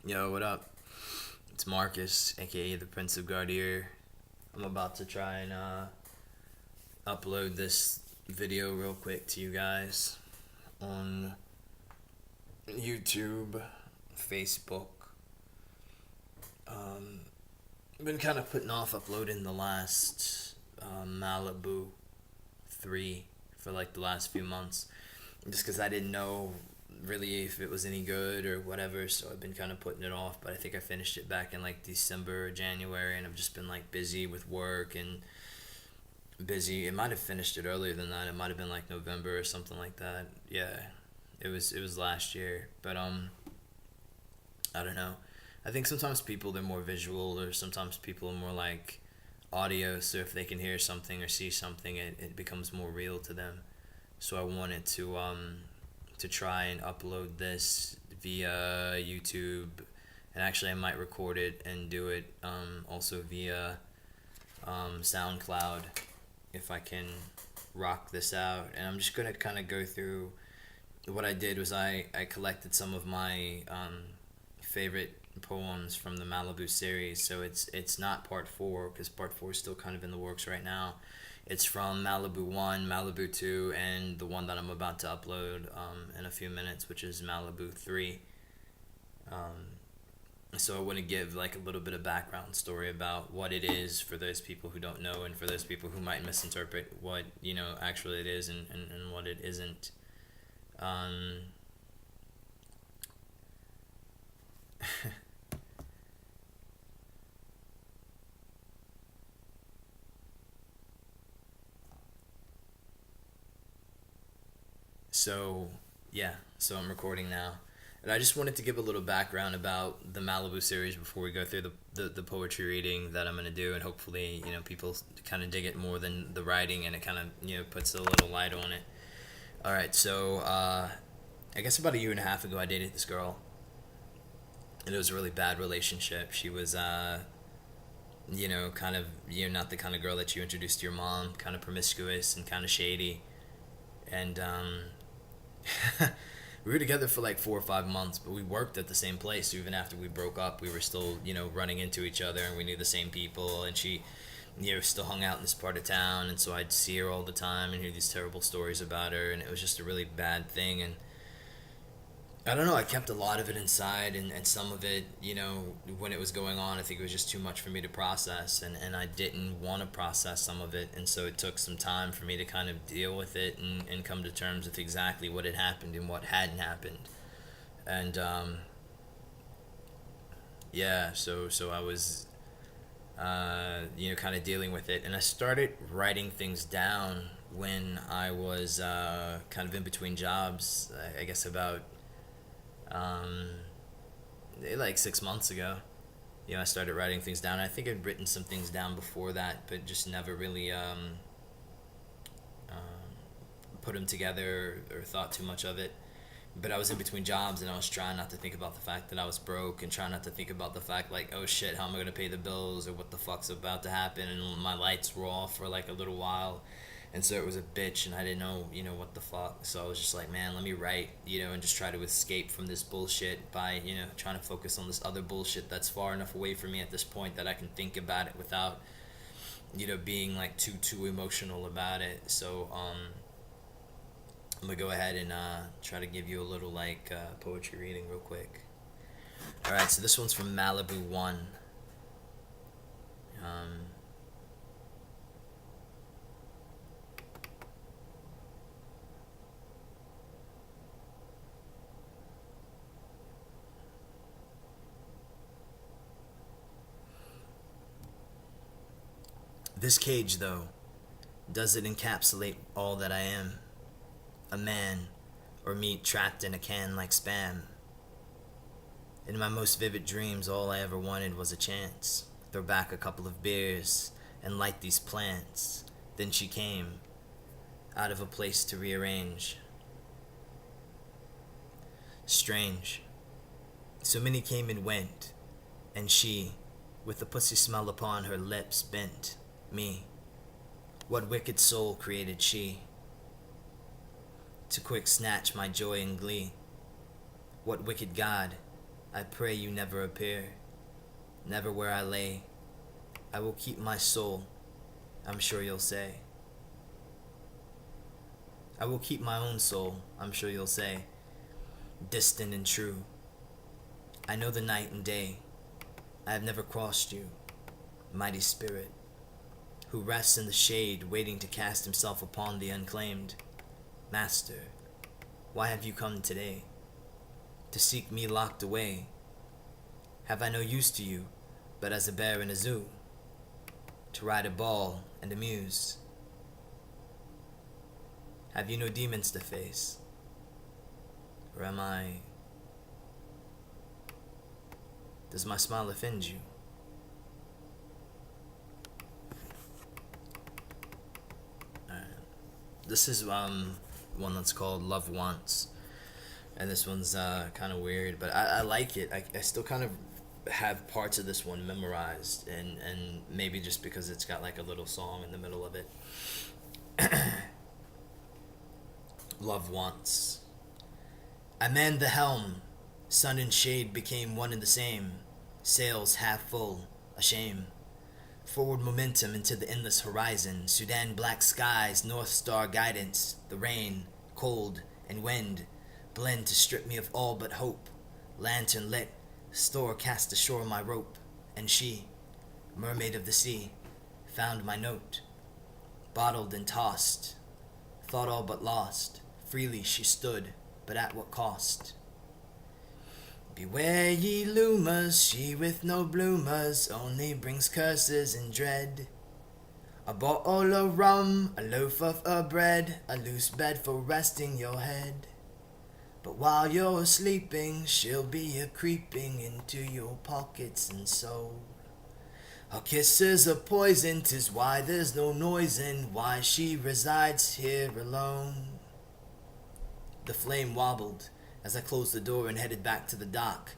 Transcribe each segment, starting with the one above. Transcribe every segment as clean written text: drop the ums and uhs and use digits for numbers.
Yo, what up? It's Marcus, aka the Prince of Gardier. I'm about to try and upload this video real quick to you guys on YouTube, Facebook. I've been kind of putting off uploading the last Maliboo 3 for like the last few months just because I didn't know really if it was any good or whatever, so I've been kind of putting it off. But I think I finished it back in like December or January, and I've just been like busy with work and busy. It might have finished it earlier than that. It might have been like November or something like that. Yeah, it was last year. But I don't know. I think sometimes people they're more visual, or sometimes people are more like audio. So if they can hear something or see something, it becomes more real to them. So I wanted to try and upload this via YouTube, and actually I might record it and do it also via SoundCloud if I can rock this out. And I'm just gonna kind of go through what I did was I collected some of my favorite poems from the Maliboo series. So it's not part four because part four is still kind of in the works right now. It's from Maliboo 1, Maliboo 2, and the one that I'm about to upload in a few minutes, which is Maliboo 3. So I want to give like a little bit of background story about what it is for those people who don't know, and for those people who might misinterpret what, actually it is, and what it isn't. Um, So, yeah, so I'm recording now. And I just wanted to give a little background about the Malibu series before we go through the poetry reading that I'm going to do. And hopefully, people kind of dig it more than the writing, and it kind of, puts a little light on it. All right, so I guess about a year and a half ago, I dated this girl. And it was a really bad relationship. She was, kind of, not the kind of girl that you introduced to your mom, kind of promiscuous and kind of shady. And, we were together for like 4 or 5 months, but we worked at the same place. So even after we broke up, we were still, running into each other, and we knew the same people. And she, still hung out in this part of town. And so I'd see her all the time and hear these terrible stories about her. And it was just a really bad thing. And I don't know, I kept a lot of it inside, and some of it, when it was going on, I think it was just too much for me to process, and I didn't want to process some of it, and so it took some time for me to kind of deal with it and come to terms with exactly what had happened and what hadn't happened. And, yeah, so I was, kind of dealing with it, and I started writing things down when I was kind of in between jobs, I guess about um, like 6 months ago. I started writing things down. I think I'd written some things down before that, but just never really put them together or thought too much of it. But I was in between jobs, and I was trying not to think about the fact that I was broke, and trying not to think about the fact like, oh shit, how am I gonna pay the bills, or what the fuck's about to happen. And my lights were off for like a little while, and so it was a bitch, and I didn't know, what the fuck. So I was just like, man, let me write, and just try to escape from this bullshit by, trying to focus on this other bullshit that's far enough away from me at this point that I can think about it without, being like too emotional about it. So I'm gonna go ahead and try to give you a little like poetry reading real quick. All right, so this one's from Maliboo 1. Um, this cage, though, does it encapsulate all that I am? A man, or meat trapped in a can like spam. In my most vivid dreams, all I ever wanted was a chance. Throw back a couple of beers and light these plants. Then she came, out of a place to rearrange. Strange. So many came and went, and she, with the pussy smell upon her lips, bent me. What wicked soul created she to quick snatch my joy and glee? What wicked god I pray you never appear, never where I lay. I will keep my soul, I'm sure you'll say. I will keep my own soul, I'm sure you'll say, distant and true. I know the night and day. I have never crossed you, mighty spirit, who rests in the shade, waiting to cast himself upon the unclaimed. Master, why have you come today? To seek me locked away? Have I no use to you, but as a bear in a zoo? To ride a ball and amuse? Have you no demons to face? Or am I... Does my smile offend you? This is one that's called Love Wants. And this one's kind of weird, but I like it. I still kind of have parts of this one memorized, and maybe just because it's got like a little song in the middle of it. Love Wants. I manned the helm. Sun and shade became one and the same. Sails half full, a shame. Forward momentum into the endless horizon. Sudan black skies, North Star guidance. The rain, cold, and wind blend to strip me of all but hope. Lantern lit, store cast ashore my rope. And she, mermaid of the sea, found my note. Bottled and tossed, thought all but lost. Freely she stood, but at what cost? Beware ye loomers, she with no bloomers only brings curses and dread. A bottle of rum, a loaf of bread, a loose bed for resting your head. But while you're sleeping, she'll be a-creeping into your pockets and soul. Her kisses are poison, 'tis why there's no noise in why she resides here alone. The flame wobbled as I closed the door and headed back to the dock.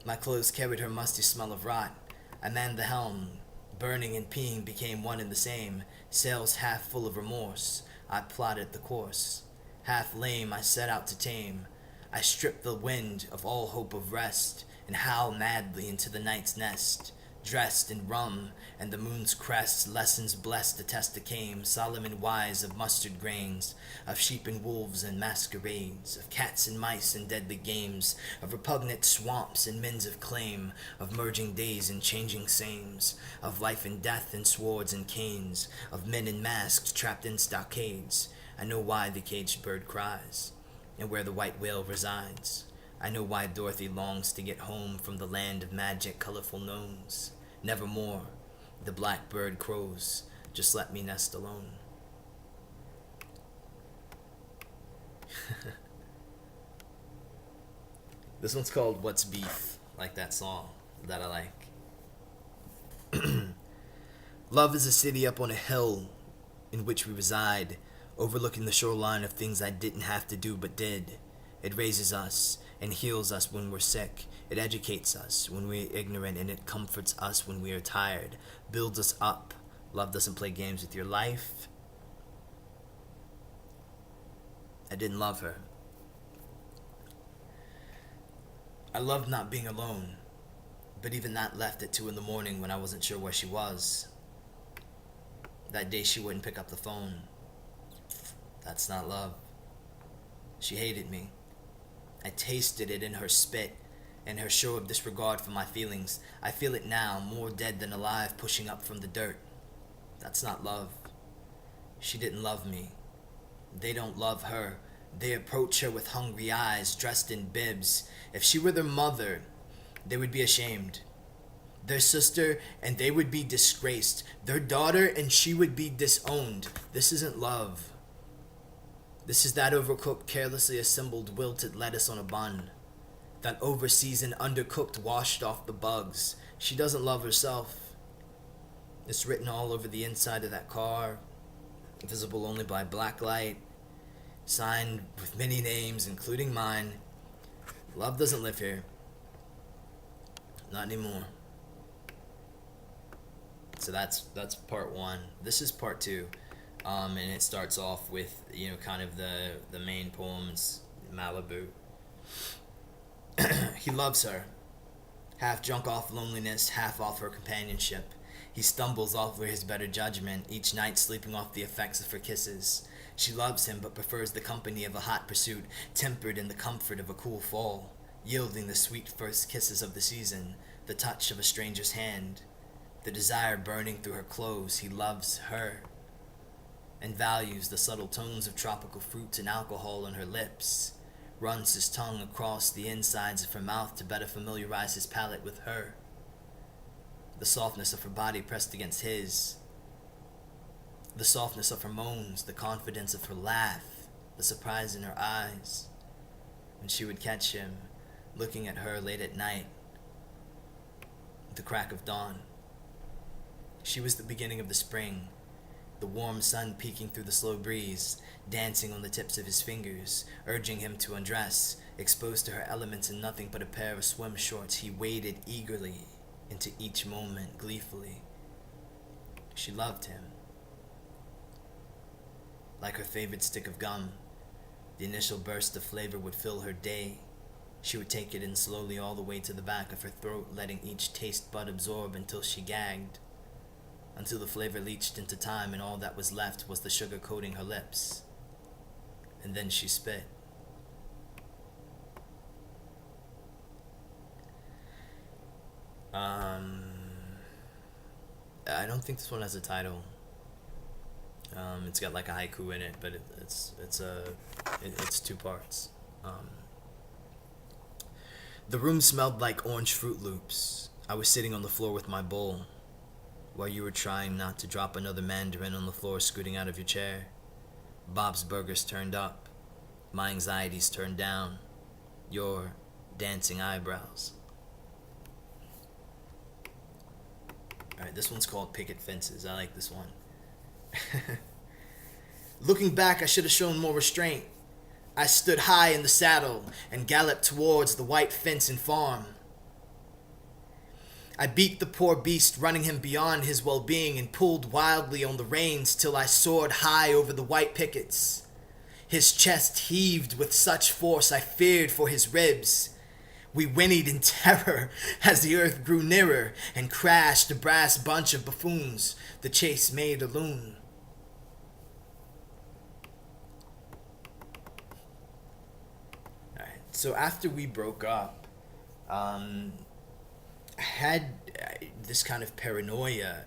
My clothes carried her musty smell of rot. I manned the helm. Burning and peeing became one and the same. Sails half full of remorse, I plotted the course. Half lame, I set out to tame. I stripped the wind of all hope of rest, and howled madly into the night's nest. Dressed in rum and the moon's crest, lessons blessed the test came, solemn and wise of mustard grains, of sheep and wolves and masquerades, of cats and mice and deadly games, of repugnant swamps and men's of claim, of merging days and changing sames, of life and death and swords and canes, of men in masks trapped in stockades. I know why the caged bird cries, and where the white whale resides. I know why Dorothy longs to get home from the land of magic, colorful gnomes. Nevermore, the blackbird crows, just let me nest alone. This one's called What's Beef, like that song that I like. Love is a city up on a hill in which we reside, overlooking the shoreline of things I didn't have to do but did. It raises us and heals us when we're sick. It educates us when we're ignorant, and it comforts us when we are tired. Builds us up. Love doesn't play games with your life. I didn't love her. I loved not being alone, but even that left at 2 a.m. when I wasn't sure where she was. That day she wouldn't pick up the phone. That's not love. She hated me. I tasted it in her spit and her show of disregard for my feelings. I feel it now, more dead than alive, pushing up from the dirt. That's not love. She didn't love me. They don't love her. They approach her with hungry eyes, dressed in bibs. If she were their mother, they would be ashamed. Their sister, and they would be disgraced. Their daughter, and she would be disowned. This isn't love. This is that overcooked, carelessly assembled, wilted lettuce on a bun. That overseasoned, undercooked, washed off the bugs. She doesn't love herself. It's written all over the inside of that car, visible only by blacklight, signed with many names, including mine. Love doesn't live here. Not anymore. So that's part one. This is part two. And it starts off with, kind of the main poems, Maliboo. He loves her. Half drunk off loneliness, half off her companionship. He stumbles over his better judgment, each night sleeping off the effects of her kisses. She loves him but prefers the company of a hot pursuit, tempered in the comfort of a cool fall, yielding the sweet first kisses of the season, the touch of a stranger's hand, the desire burning through her clothes. He loves her and values the subtle tones of tropical fruits and alcohol on her lips, runs his tongue across the insides of her mouth to better familiarize his palate with her, the softness of her body pressed against his, the softness of her moans, the confidence of her laugh, the surprise in her eyes, when she would catch him looking at her late at night, the crack of dawn. She was the beginning of the spring, the warm sun peeking through the slow breeze, dancing on the tips of his fingers, urging him to undress. Exposed to her elements in nothing but a pair of swim shorts, he waded eagerly into each moment, gleefully. She loved him. Like her favorite stick of gum, the initial burst of flavor would fill her day. She would take it in slowly all the way to the back of her throat, letting each taste bud absorb until she gagged, until the flavor leached into time and all that was left was the sugar coating her lips. And then she spit. I don't think this one has a title. It's got like a haiku in it, but it's two parts. The room smelled like orange Fruit Loops. I was sitting on the floor with my bowl, while you were trying not to drop another mandarin on the floor scooting out of your chair. Bob's Burgers turned up, my anxieties turned down, your dancing eyebrows. Alright, this one's called Picket Fences. I like this one. Looking back, I should have shown more restraint. I stood high in the saddle and galloped towards the white fence and farm. I beat the poor beast, running him beyond his well-being, and pulled wildly on the reins till I soared high over the white pickets. His chest heaved with such force I feared for his ribs. We whinnied in terror as the earth grew nearer and crashed a brass bunch of buffoons. The chase made a loon. Alright, so after we broke up, I had this kind of paranoia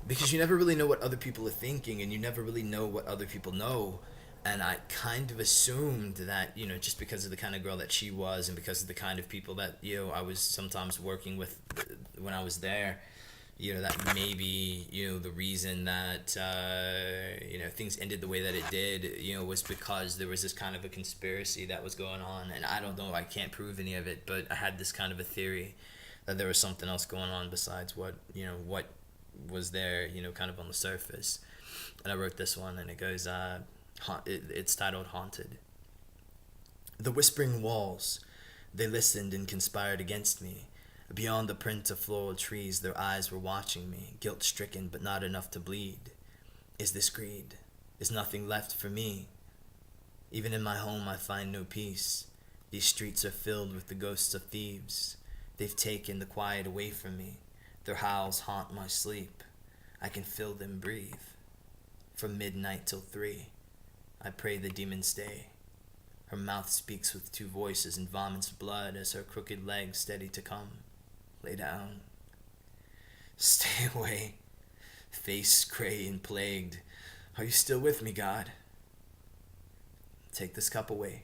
because you never really know what other people are thinking and you never really know what other people know. And I kind of assumed that, just because of the kind of girl that she was and because of the kind of people that, I was sometimes working with when I was there, that maybe, the reason that, things ended the way that it did, was because there was this kind of a conspiracy that was going on. And I don't know, I can't prove any of it, but I had this kind of a theory that there was something else going on besides what was there, kind of on the surface. And I wrote this one, and it goes, it's titled Haunted. The whispering walls, they listened and conspired against me. Beyond the print of floral trees, their eyes were watching me, guilt-stricken but not enough to bleed. Is this greed? Is nothing left for me? Even in my home I find no peace. These streets are filled with the ghosts of thieves. They've taken the quiet away from me. Their howls haunt my sleep. I can feel them breathe. From midnight till 3, I pray the demon stay. Her mouth speaks with 2 voices and vomits blood as her crooked legs steady to come. Lay down. Stay away. Face gray and plagued. Are you still with me, God? Take this cup away.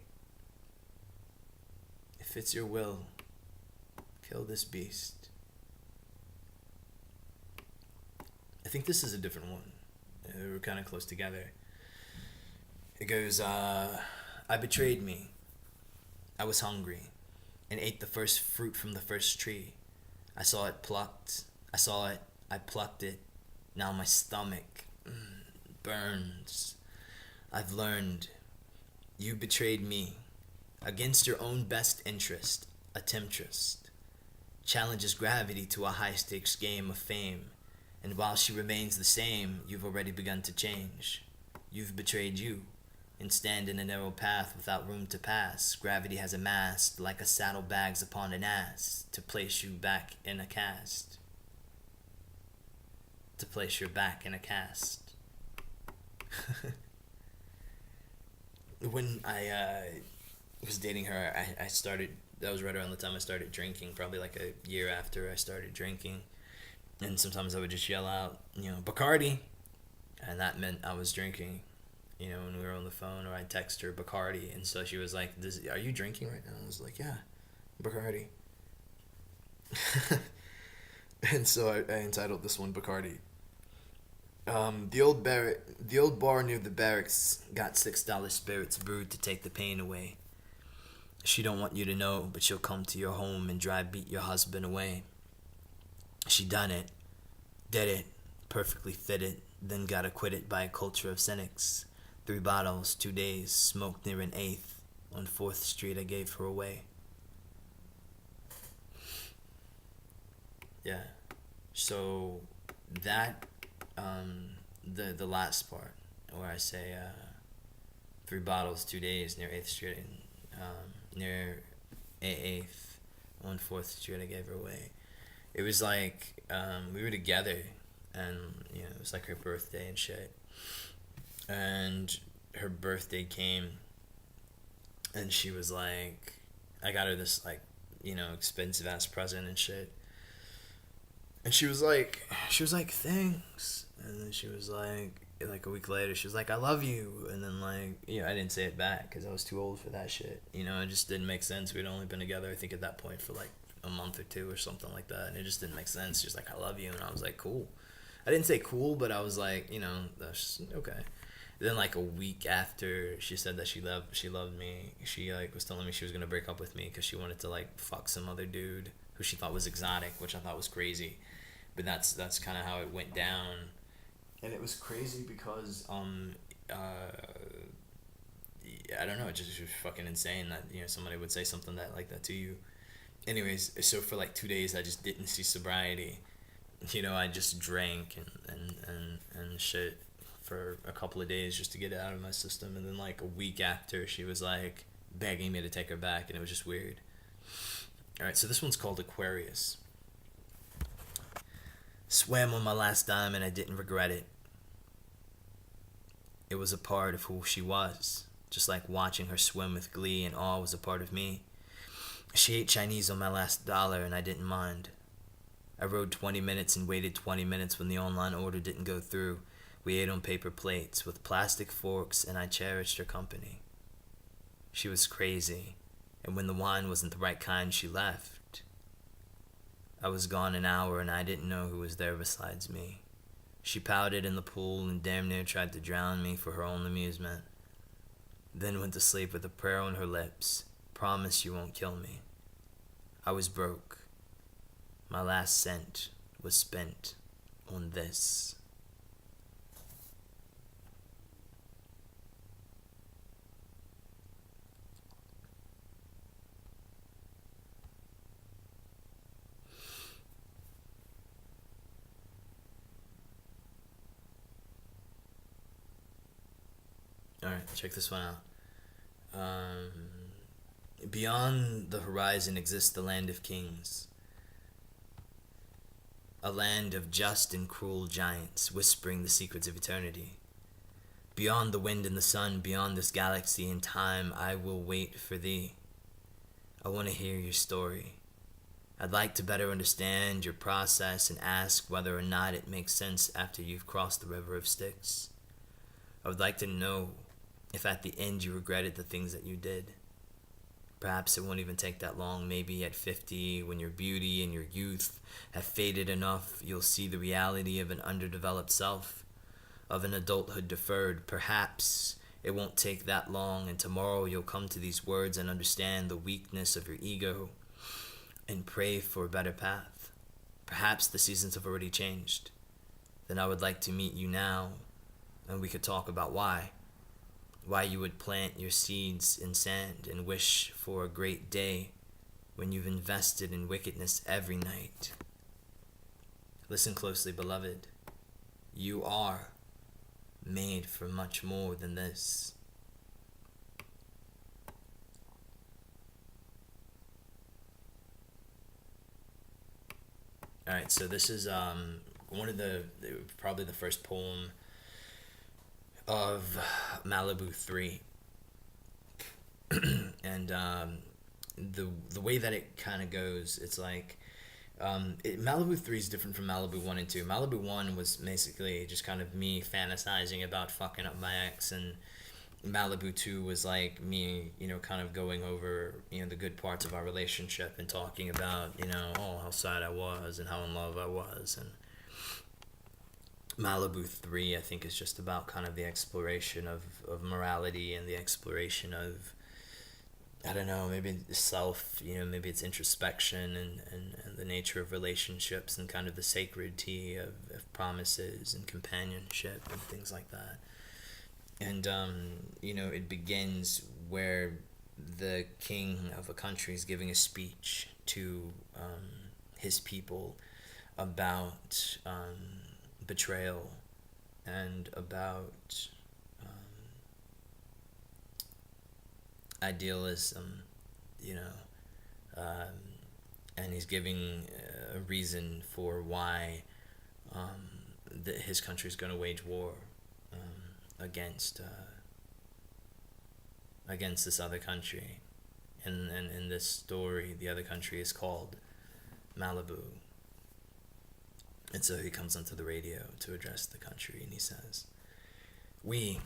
If it's your will, kill this beast. I think this is a different one. We're kind of close together. It goes, I betrayed me. I was hungry and ate the first fruit from the first tree. I saw it plucked. I plucked it. Now my stomach burns. I've learned. You betrayed me. Against your own best interest, a temptress challenges gravity to a high-stakes game of fame. And while she remains the same, you've already begun to change. You've betrayed you, and stand in a narrow path without room to pass. Gravity has amassed like a saddle bags upon an ass to place you back in a cast. To place your back in a cast. When I was dating her, I started, that was right around the time I started drinking, probably like a year after I started drinking. And sometimes I would just yell out, Bacardi. And that meant I was drinking, when we were on the phone, or I'd text her Bacardi. And so she was like, are you drinking right now? I was like, yeah, Bacardi. And so I entitled this one Bacardi. The old bar near the barracks got $6 spirits brewed to take the pain away. She don't want you to know, but she'll come to your home and dry beat your husband away. She done it, did it, perfectly fitted, then got acquitted by a culture of cynics. 3 bottles, 2 days, smoked near an 8th. On 4th Street I gave her away. Yeah. So that the last part where I say 3 bottles, 2 days near 8th Street, near 8th on 4th Street I gave her away. It was like we were together, and it was like her birthday and shit. And her birthday came, and she was like, I got her this like expensive ass present and shit. And she was like, thanks. And then she was like a week later, she was like, I love you. And then I didn't say it back because I was too old for that shit. It just didn't make sense. We'd only been together, I think, at that point for like a month or 2 or something like that. And it just didn't make sense. She was like, I love you. And I was like, cool. I didn't say cool, but I was like, that's just, okay. Then like a week after she said that she loved me, she was telling me she was gonna break up with me because she wanted to fuck some other dude who she thought was exotic, which I thought was crazy. But that's kind of how it went down. And it was crazy because I don't know, it just was fucking insane that somebody would say something like that to you. Anyways, so for 2 days I just didn't see sobriety. I just drank and shit for a couple of days just to get it out of my system. And then a week after, she was begging me to take her back, and it was just weird. Alright, so this one's called Aquarius. Swam on my last dime and I didn't regret it. It was a part of who she was, just like watching her swim with glee and awe was a part of me. She ate Chinese on my last dollar and I didn't mind. I rode 20 minutes and waited 20 minutes when the online order didn't go through. We ate on paper plates with plastic forks and I cherished her company. She was crazy, and when the wine wasn't the right kind, she left. I was gone an hour and I didn't know who was there besides me. She pouted in the pool and damn near tried to drown me for her own amusement. Then went to sleep with a prayer on her lips. Promise you won't kill me. I was broke. My last cent was spent on this. Alright, check this one out. Beyond the horizon exists the land of kings. A land of just and cruel giants whispering the secrets of eternity. Beyond the wind and the sun, beyond this galaxy and time, I will wait for thee. I want to hear your story. I'd like to better understand your process and ask whether or not it makes sense after you've crossed the river of Styx. I would like to know if at the end you regretted the things that you did. Perhaps it won't even take that long. Maybe at 50, when your beauty and your youth have faded enough, you'll see the reality of an underdeveloped self, of an adulthood deferred. Perhaps it won't take that long, and tomorrow you'll come to these words and understand the weakness of your ego and pray for a better path. Perhaps the seasons have already changed. Then I would like to meet you now, and we could talk about why. Why you would plant your seeds in sand and wish for a great day when you've invested in wickedness every night. Listen closely, beloved. You are made for much more than this. All right, so this is one of the probably the first poem of Maliboo 3. And the way that it kind of goes, it's like Malibu 3 is different from Malibu 1 and 2. Malibu 1 was basically just kind of me fantasizing about fucking up my ex, and Malibu 2 was like me, kind of going over, the good parts of our relationship and talking about, oh, how sad I was and how in love I was. And Malibu 3, I think, is just about kind of the exploration of morality and the exploration of, I don't know, maybe self, maybe it's introspection and the nature of relationships and kind of the sacredity of promises and companionship and things like that. And, it begins where the king of a country is giving a speech to his people about betrayal and about idealism, and he's giving a reason for why his country is going to wage war against this other country, and in this story, the other country is called Maliboo. And so he comes onto the radio to address the country, and he says, "We,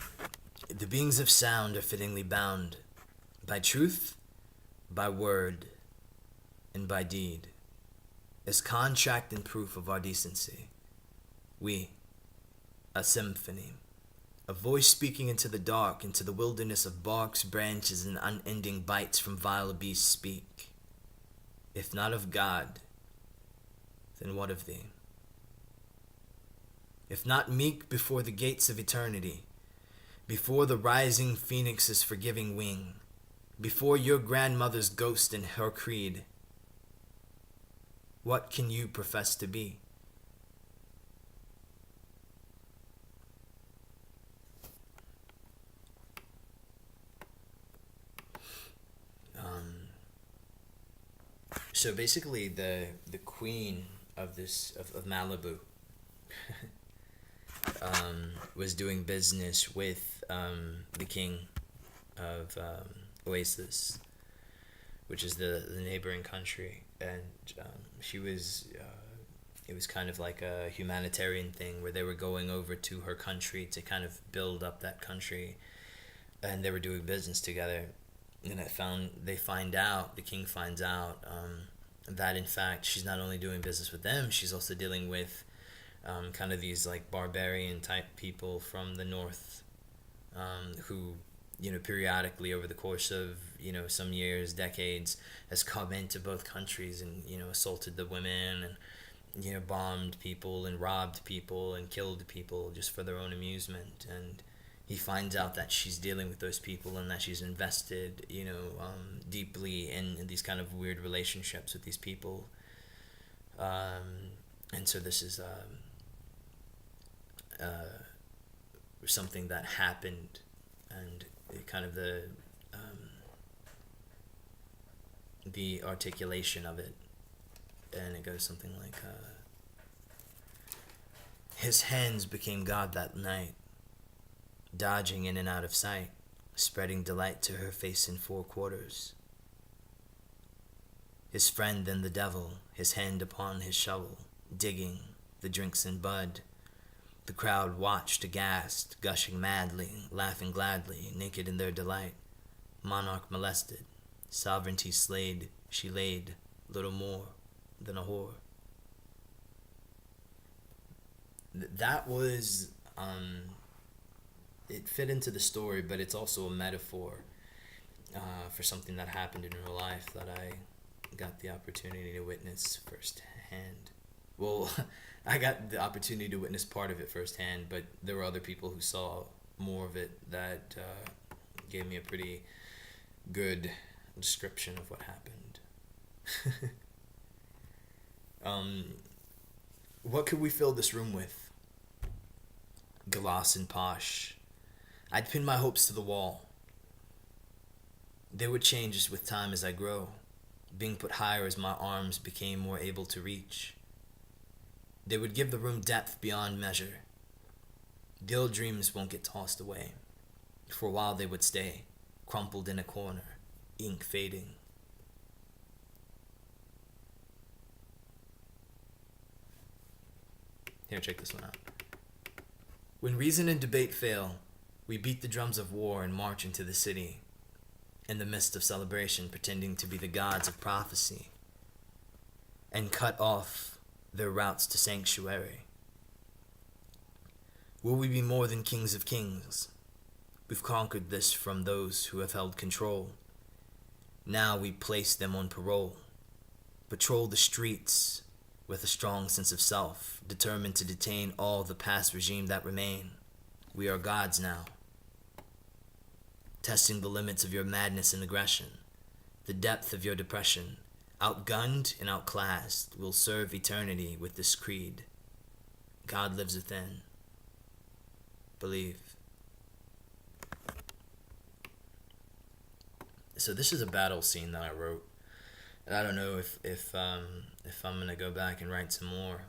the beings of sound, are fittingly bound by truth, by word, and by deed, as contract and proof of our decency. We, a symphony, a voice speaking into the dark, into the wilderness of barks, branches, and unending bites from vile beasts speak. If not of God, then what of thee? If not meek before the gates of eternity, before the rising phoenix's forgiving wing, before your grandmother's ghost and her creed, what can you profess to be?" So basically, the queen of Malibu was doing business with the king of Oasis, which is the neighboring country, and she was. It was kind of like a humanitarian thing where they were going over to her country to kind of build up that country, and they were doing business together. And the king finds out that in fact she's not only doing business with them, she's also dealing with kind of these like barbarian type people from the north, who, periodically over the course of, some years, decades, has come into both countries and, assaulted the women and, bombed people and robbed people and killed people just for their own amusement. And he finds out that she's dealing with those people and that she's invested, deeply in these kind of weird relationships with these people. And so this is something that happened, and kind of the articulation of it, and it goes something like, his hands became God that night, dodging in and out of sight, spreading delight to her face in four quarters. His friend then the devil, his hand upon his shovel, digging the drinks in bud. The crowd watched aghast, gushing madly, laughing gladly, naked in their delight. Monarch molested, sovereignty slayed, she laid, little more than a whore. That was, it fit into the story, but it's also a metaphor for something that happened in her life that I got the opportunity to witness firsthand. Well, I got the opportunity to witness part of it firsthand, but there were other people who saw more of it that gave me a pretty good description of what happened. What could we fill this room with? Gloss and posh. I'd pin my hopes to the wall. They would change with time as I grow, being put higher as my arms became more able to reach. They would give the room depth beyond measure. The old dreams won't get tossed away. For a while they would stay, crumpled in a corner, ink fading. Here, check this one out. When reason and debate fail, we beat the drums of war and march into the city, in the midst of celebration, pretending to be the gods of prophecy, and cut off their routes to sanctuary. Will we be more than kings of kings? We've conquered this from those who have held control. Now we place them on parole, patrol the streets with a strong sense of self, determined to detain all the past regime that remain. We are gods now, testing the limits of your madness and aggression, the depth of your depression. Outgunned and outclassed, will serve eternity with this creed. God lives within. Believe. So this is a battle scene that I wrote. And I don't know if I'm gonna go back and write some more,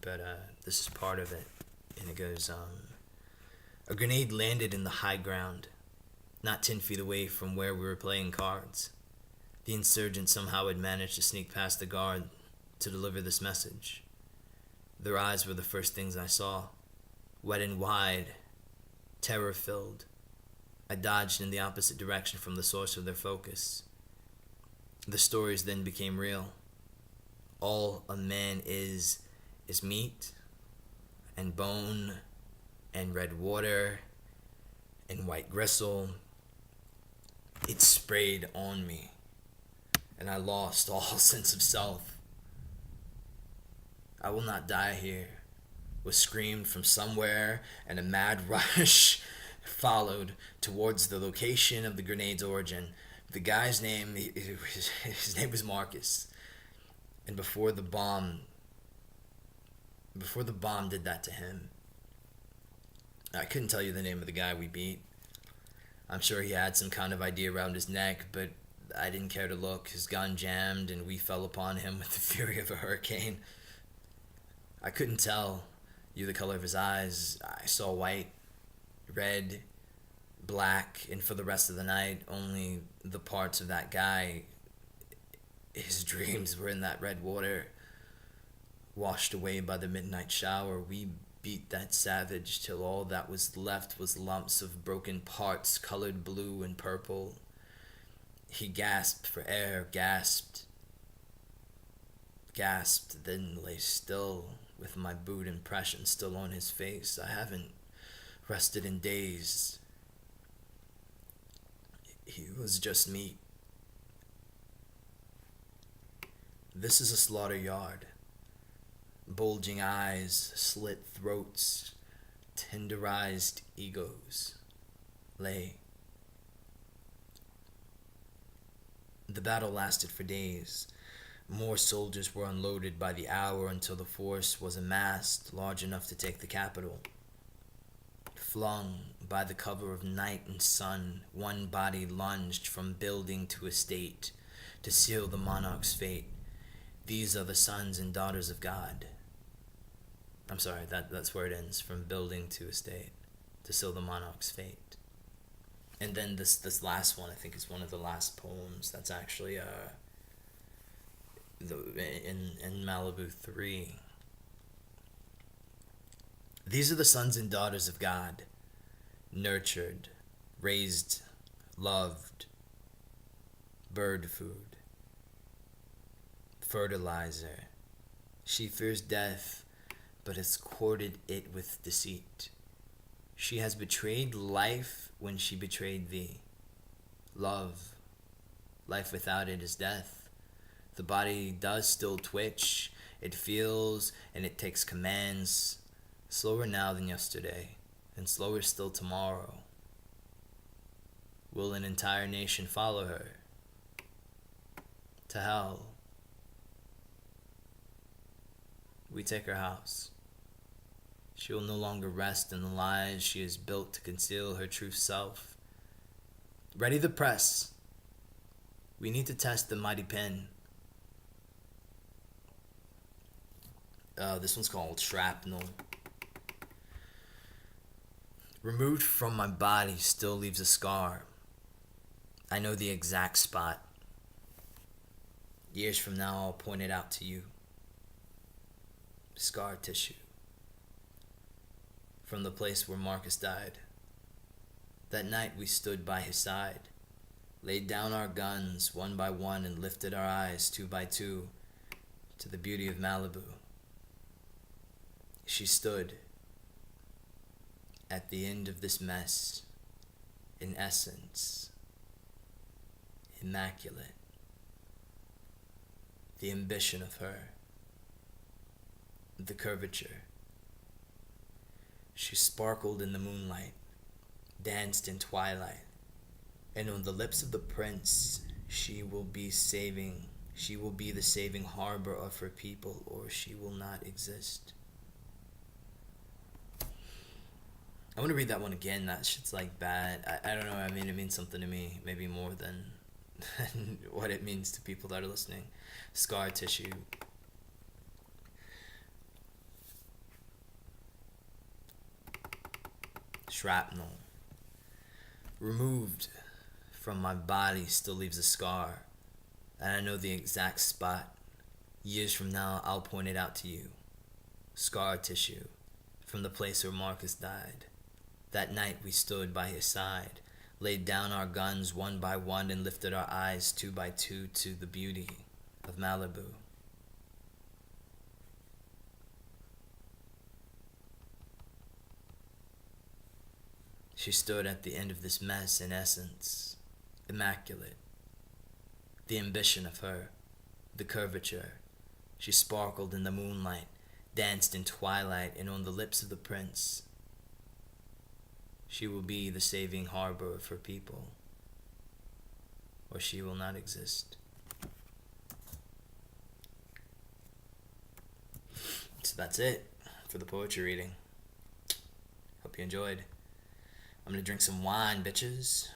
but this is part of it. And it goes, a grenade landed in the high ground, not 10 feet away from where we were playing cards. The insurgents somehow had managed to sneak past the guard to deliver this message. Their eyes were the first things I saw, wet and wide, terror-filled. I dodged in the opposite direction from the source of their focus. The stories then became real. All a man is meat and bone and red water and white gristle. It sprayed on me, and I lost all sense of self. I will not die here, was screamed from somewhere, and a mad rush followed towards the location of the grenade's origin. The guy's name, his name was Marcus. And before the bomb did that to him, I couldn't tell you the name of the guy we beat. I'm sure he had some kind of idea around his neck, but I didn't care to look. His gun jammed, and we fell upon him with the fury of a hurricane. I couldn't tell you the color of his eyes. I saw white, red, black, and for the rest of the night, only the parts of that guy, his dreams were in that red water, washed away by the midnight shower. We beat that savage till all that was left was lumps of broken parts colored blue and purple. He gasped for air, gasped, then lay still with my boot impression still on his face. I haven't rested in days. He was just meat. This is a slaughter yard. Bulging eyes, slit throats, tenderized egos lay. The battle lasted for days. More soldiers were unloaded by the hour until the force was amassed large enough to take the capital. Flung by the cover of night and sun, one body lunged from building to estate to seal the monarch's fate. These are the sons and daughters of God. I'm sorry, that's where it ends, from building to estate to seal the monarch's fate. And then this last one, I think, is one of the last poems that's actually in Maliboo 3. These are the sons and daughters of God, nurtured, raised, loved, bird food, fertilizer. She fears death, but has courted it with deceit. She has betrayed life when she betrayed thee. Love, life without it is death. The body does still twitch, it feels, and it takes commands. Slower now than yesterday, and slower still tomorrow. Will an entire nation follow her? To hell. We take her house. She will no longer rest in the lies she has built to conceal her true self. Ready the press. We need to test the mighty pen. This one's called Shrapnel. Removed from my body still leaves a scar. I know the exact spot. Years from now, I'll point it out to you. Scar tissue. From the place where Marcus died. That night we stood by his side, laid down our guns one by one and lifted our eyes two by two to the beauty of Maliboo. She stood at the end of this mess, in essence, immaculate. The ambition of her, the curvature. She sparkled in the moonlight, danced in twilight, and on the lips of the prince she will be the saving harbor of her people, or she will not exist. I want to read that one again. That shit's like bad. I don't know. I mean, it means something to me. Maybe more than what it means to people that are listening. Scar tissue. Shrapnel. Removed from my body still leaves a scar. And I know the exact spot. Years from now, I'll point it out to you. Scar tissue. From the place where Marcus died. That night we stood by his side, laid down our guns one by one and lifted our eyes two by two to the beauty of Maliboo. She stood at the end of this mess in essence, immaculate. The ambition of her, the curvature. She sparkled in the moonlight, danced in twilight, and on the lips of the prince she will be the saving harbor of her people, or she will not exist. So that's it for the poetry reading. Hope you enjoyed. I'm gonna drink some wine, bitches.